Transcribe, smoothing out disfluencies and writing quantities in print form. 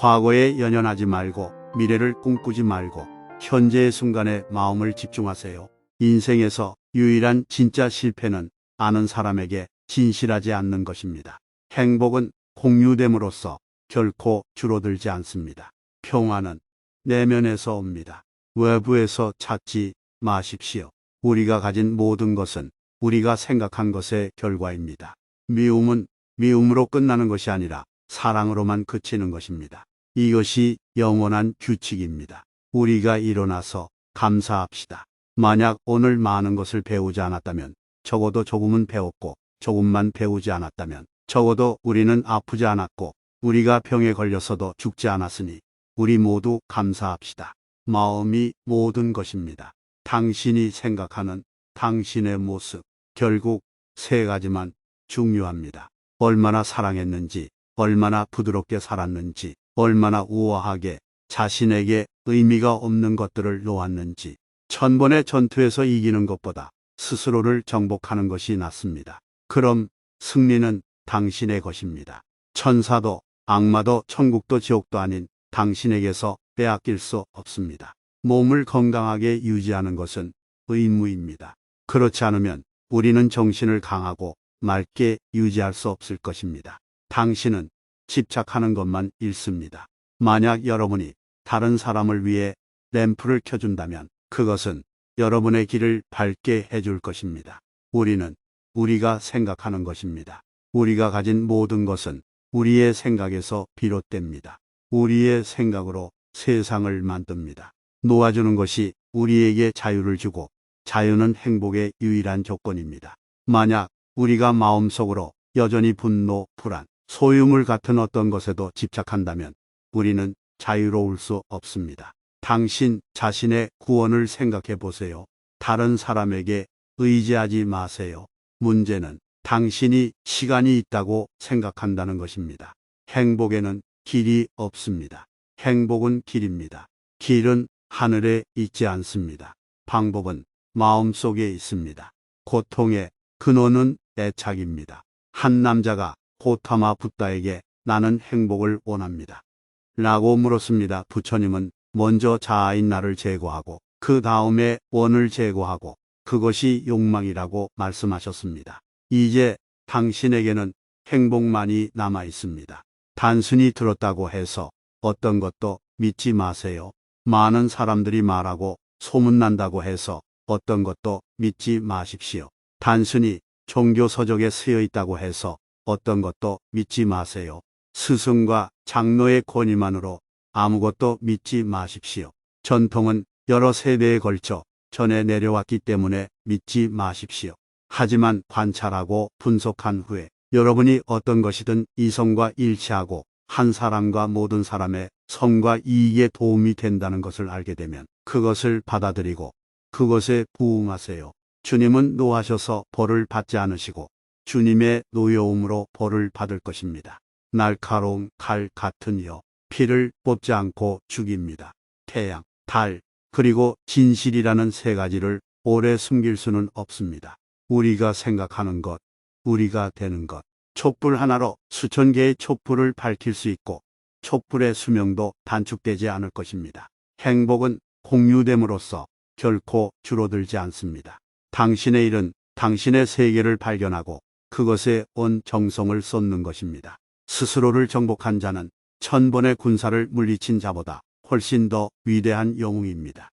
과거에 연연하지 말고 미래를 꿈꾸지 말고 현재의 순간에 마음을 집중하세요. 인생에서 유일한 진짜 실패는 아는 사람에게 진실하지 않는 것입니다. 행복은 공유됨으로써 결코 줄어들지 않습니다. 평화는 내면에서 옵니다. 외부에서 찾지 마십시오. 우리가 가진 모든 것은 우리가 생각한 것의 결과입니다. 미움은 미움으로 끝나는 것이 아니라 사랑으로만 그치는 것입니다. 이것이 영원한 규칙입니다. 우리가 일어나서 감사합시다. 만약 오늘 많은 것을 배우지 않았다면 적어도 조금은 배웠고, 조금만 배우지 않았다면 적어도 우리는 아프지 않았고, 우리가 병에 걸렸어도 죽지 않았으니 우리 모두 감사합시다. 마음이 모든 것입니다. 당신이 생각하는 당신의 모습, 결국 세 가지만 중요합니다. 얼마나 사랑했는지, 얼마나 부드럽게 살았는지, 얼마나 우아하게 자신에게 의미가 없는 것들을 놓았는지. 1000번의 전투에서 이기는 것보다 스스로를 정복하는 것이 낫습니다. 그럼 승리는 당신의 것입니다. 천사도 악마도 천국도 지옥도 아닌 당신에게서 빼앗길 수 없습니다. 몸을 건강하게 유지하는 것은 의무입니다. 그렇지 않으면 우리는 정신을 강하고 맑게 유지할 수 없을 것입니다. 당신은 집착하는 것만 잃습니다. 만약 여러분이 다른 사람을 위해 램프를 켜준다면 그것은 여러분의 길을 밝게 해줄 것입니다. 우리는 우리가 생각하는 것입니다. 우리가 가진 모든 것은 우리의 생각에서 비롯됩니다. 우리의 생각으로 세상을 만듭니다. 놓아주는 것이 우리에게 자유를 주고 자유는 행복의 유일한 조건입니다. 만약 우리가 마음속으로 여전히 분노, 불안, 소유물 같은 어떤 것에도 집착한다면 우리는 자유로울 수 없습니다. 당신 자신의 구원을 생각해 보세요. 다른 사람에게 의지하지 마세요. 문제는 당신이 시간이 있다고 생각한다는 것입니다. 행복에는 길이 없습니다. 행복은 길입니다. 길은 하늘에 있지 않습니다. 방법은 마음속에 있습니다. 고통의 근원은 애착입니다. 한 남자가 호타마 붓다에게 나는 행복을 원합니다. 라고 물었습니다. 부처님은 먼저 자아인 나를 제거하고 그 다음에 원을 제거하고 그것이 욕망이라고 말씀하셨습니다. 이제 당신에게는 행복만이 남아 있습니다. 단순히 들었다고 해서 어떤 것도 믿지 마세요. 많은 사람들이 말하고 소문난다고 해서 어떤 것도 믿지 마십시오. 단순히 종교 서적에 쓰여 있다고 해서 어떤 것도 믿지 마세요. 스승과 장로의 권위만으로 아무것도 믿지 마십시오. 전통은 여러 세대에 걸쳐 전해 내려왔기 때문에 믿지 마십시오. 하지만 관찰하고 분석한 후에 여러분이 어떤 것이든 이성과 일치하고 한 사람과 모든 사람의 성과 이익에 도움이 된다는 것을 알게 되면 그것을 받아들이고 그것에 부응하세요. 주님은 노하셔서 벌을 받지 않으시고 주님의 노여움으로 벌을 받을 것입니다. 날카로운 칼 같은 여, 피를 뽑지 않고 죽입니다. 태양, 달, 그리고 진실이라는 세 가지를 오래 숨길 수는 없습니다. 우리가 생각하는 것, 우리가 되는 것. 촛불 하나로 수천 개의 촛불을 밝힐 수 있고 촛불의 수명도 단축되지 않을 것입니다. 행복은 공유됨으로써 결코 줄어들지 않습니다. 당신의 일은 당신의 세계를 발견하고 그것에 온 정성을 쏟는 것입니다. 스스로를 정복한 자는 1000번의 군사를 물리친 자보다 훨씬 더 위대한 영웅입니다.